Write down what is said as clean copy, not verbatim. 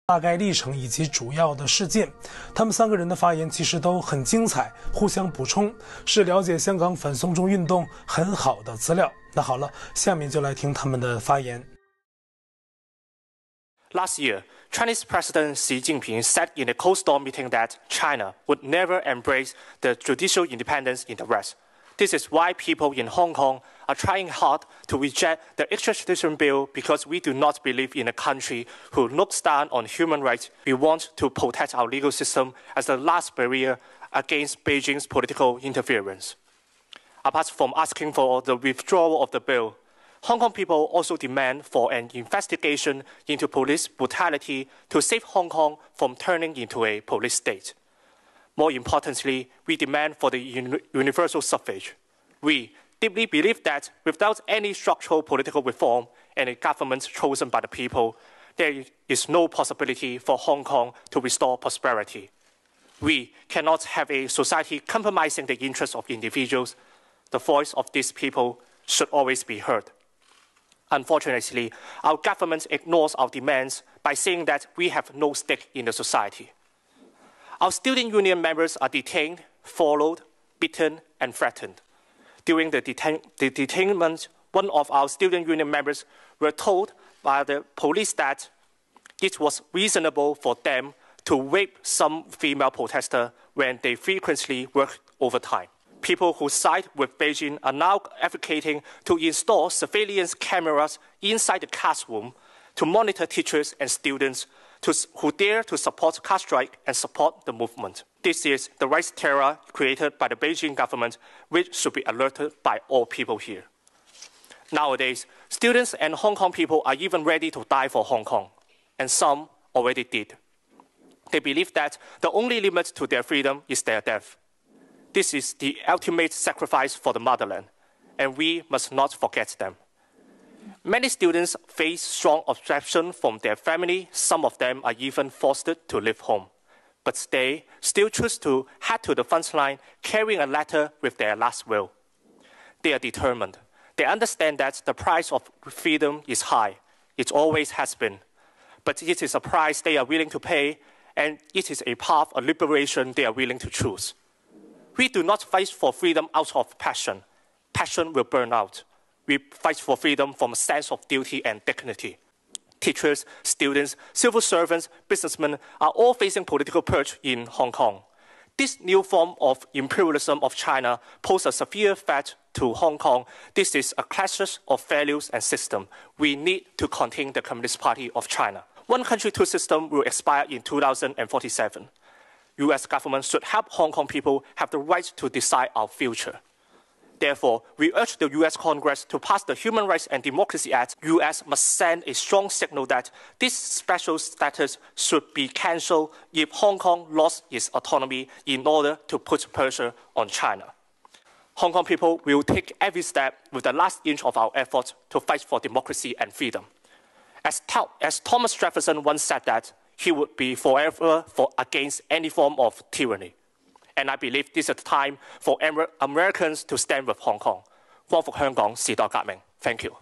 大概历程以及主要的事件。他们3个人的发言其实都很精彩，互相补充，是了解香港反送中运动很好的资料。那好了，下面就来听他们的发言。Last year, Chinese President Xi Jinping said in a closed-door meeting that China would never embrace the judicial independence in the West. This is why people in Hong Kong are trying hard to reject the extradition bill because we do not believe in a country who looks down on human rights. We want to protect our legal system as the last barrier against Beijing's political interference. Apart from asking for the withdrawal of the bill, Hong Kong people also demand for an investigation into police brutality to save Hong Kong from turning into a police state. More importantly, we demand for the universal suffrage. We deeply believe that without any structural political reform and a government chosen by the people, there is no possibility for Hong Kong to restore prosperity. We cannot have a society compromising the interests of individuals. The voice of these people should always be heard. Unfortunately, our government ignores our demands by saying that we have no stake in the society. Our student union members are detained, followed, beaten, and threatened. During the detainment, one of our student union members were told by the police that it was reasonable for them to rape some female protesters when they frequently work overtime. People who side with Beijing are now advocating to install surveillance cameras inside the classroom to monitor teachers and students who dare to support class strike and support the movement. This is the right terror created by the Beijing government, which should be alerted by all people here. Nowadays, students and Hong Kong people are even ready to die for Hong Kong, and some already did. They believe that the only limit to their freedom is their death. This is the ultimate sacrifice for the motherland, and we must not forget them. Many students face strong objection from their family. Some of them are even forced to leave home. But they still choose to head to the front line carrying a letter with their last will. They are determined. They understand that the price of freedom is high. It always has been. But it is a price they are willing to pay, and it is a path of liberation they are willing to choose. We do not fight for freedom out of passion. Passion will burn out. We fight for freedom from a sense of duty and dignity. Teachers, students, civil servants, businessmen are all facing political purge in Hong Kong. This new form of imperialism of China poses a severe threat to Hong Kong. This is a clash of values and system. We need to contain the Communist Party of China. One country, two systems will expire in 2047. U.S. government should help Hong Kong people have the right to decide our future. Therefore, we urge the U.S. Congress to pass the Human Rights and Democracy Act. U.S. must send a strong signal that this special status should be cancelled if Hong Kong lost its autonomy in order to put pressure on China. Hong Kong people will take every step with the last inch of our effort to fight for democracy and freedom. As Thomas Jefferson once said that he would be forever against any form of tyranny. And I believe this is the time for Americans to stand with Hong Kong. 光復香港，時代革命。Thank you.